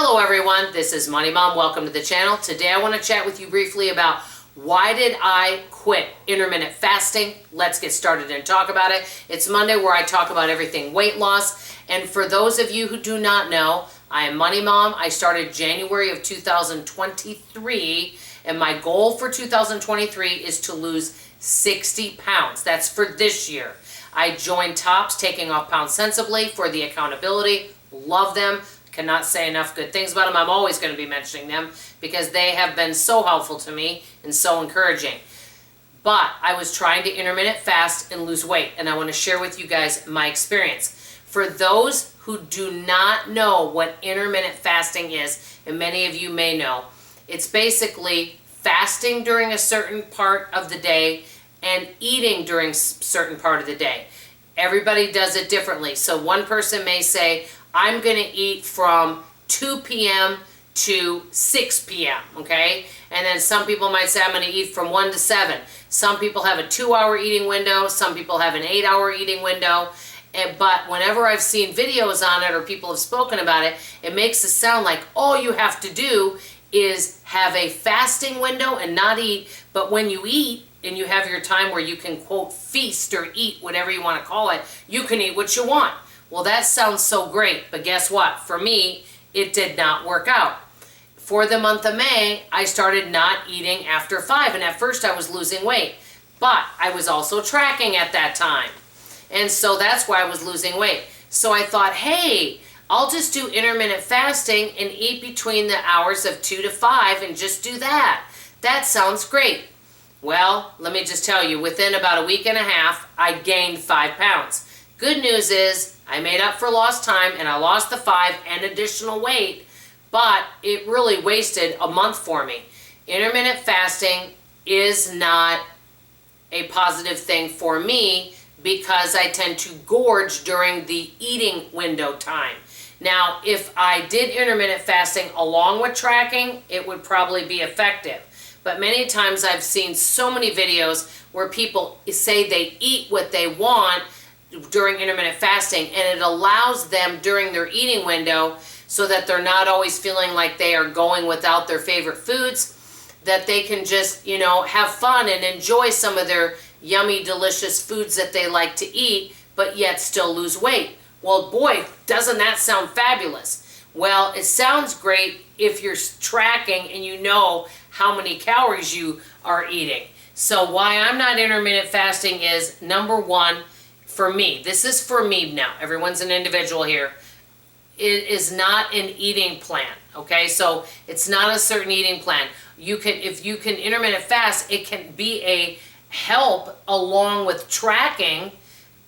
Hello everyone, this is Money Mom. Welcome to the channel. Today I want to chat with you briefly about why did I quit intermittent fasting. Let's get started and talk about it. It's Monday where I talk about everything weight loss. And for those of you who do not know, I am Money Mom. I started January of 2023 and my goal for 2023 is to lose 60 pounds. That's for this year. I joined Tops, Taking Off Pounds Sensibly, for the accountability. Love them. Cannot say enough good things about them. I'm always going to be mentioning them because they have been so helpful to me and so encouraging. But I was trying to intermittent fast and lose weight, and I want to share with you guys my experience. For those who do not know what intermittent fasting is, and many of you may know, it's basically fasting during a certain part of the day and eating during a certain part of the day. Everybody does it differently. So one person may say, I'm going to eat from 2 p.m. to 6 p.m., okay? And then some people might say, I'm going to eat from 1 to 7. Some people have a 2-hour eating window. Some people have an 8-hour eating window. But whenever I've seen videos on it or people have spoken about it, it makes it sound like all you have to do is have a fasting window and not eat. But when you eat and you have your time where you can, quote, feast or eat, whatever you want to call it, you can eat what you want. Well, that sounds so great, but guess what? For me, it did not work out. For the month of May, I started not eating after 5, and at first I was losing weight, but I was also tracking at that time, and so that's why I was losing weight. So I thought, hey, I'll just do intermittent fasting and eat between the hours of 2 to 5 and just do that. That sounds great. Well, let me just tell you, within about a week and a half, I gained 5 pounds. Good news is I made up for lost time and I lost the 5 and additional weight, but it really wasted a month for me. Intermittent fasting is not a positive thing for me because I tend to gorge during the eating window time. Now, if I did intermittent fasting along with tracking, it would probably be effective. But many times I've seen so many videos where people say they eat what they want during intermittent fasting, and it allows them during their eating window so that they're not always feeling like they are going without their favorite foods, that they can just, have fun and enjoy some of their yummy, delicious foods that they like to eat, but yet still lose weight. Well, boy, doesn't that sound fabulous? Well, it sounds great if you're tracking and you know how many calories you are eating. So why I'm not intermittent fasting is, number one, for me, this is for me now, everyone's an individual here, it is not an eating plan, okay? So it's not a certain eating plan. If you can intermittent fast, it can be a help along with tracking,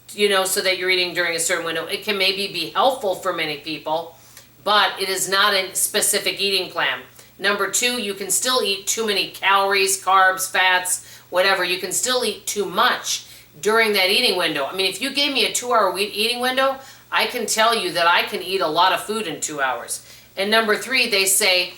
so that you're eating during a certain window. It can maybe be helpful for many people, but it is not a specific eating plan. Number two, you can still eat too many calories, carbs, fats, whatever. You can still eat too much during that eating window. I mean, if you gave me a 2-hour eating window, I can tell you that I can eat a lot of food in 2 hours. And number three, they say,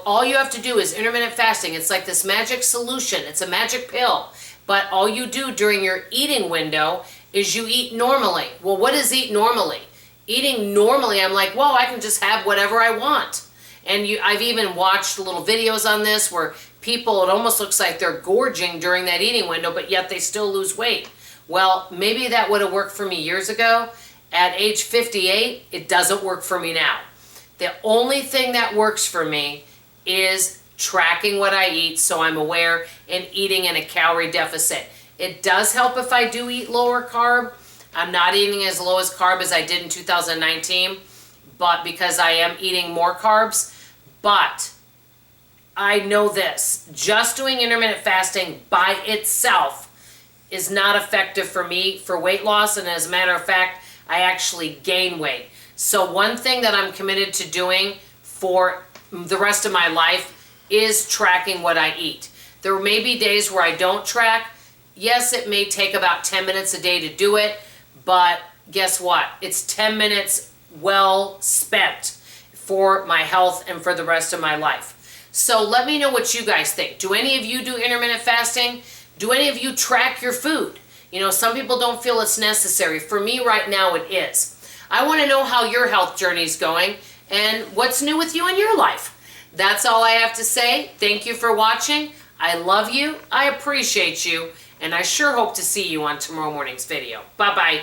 all you have to do is intermittent fasting. It's like this magic solution. It's a magic pill. But all you do during your eating window is you eat normally. Well, what is eat normally? Eating normally, I'm like, well, I can just have whatever I want. And I've even watched little videos on this where people, it almost looks like they're gorging during that eating window, but yet they still lose weight. Well, maybe that would have worked for me years ago. At age 58, it doesn't work for me now. The only thing that works for me is tracking what I eat so I'm aware and eating in a calorie deficit. It does help if I do eat lower carb. I'm not eating as low as carb as I did in 2019, but because I am eating more carbs. But I know this, just doing intermittent fasting by itself is not effective for me for weight loss, and as a matter of fact, I actually gain weight. So one thing that I'm committed to doing for the rest of my life is tracking what I eat. There may be days where I don't track. Yes, it may take about 10 minutes a day to do it, but guess what? It's 10 minutes well spent for my health and for the rest of my life. So let me know what you guys think. Do any of you do intermittent fasting? Do any of you track your food? Some people don't feel it's necessary. For me right now, it is. I want to know how your health journey is going, and what's new with you in your life. That's all I have to say. Thank you for watching. I love you, I appreciate you, and I sure hope to see you on tomorrow morning's video. Bye-bye.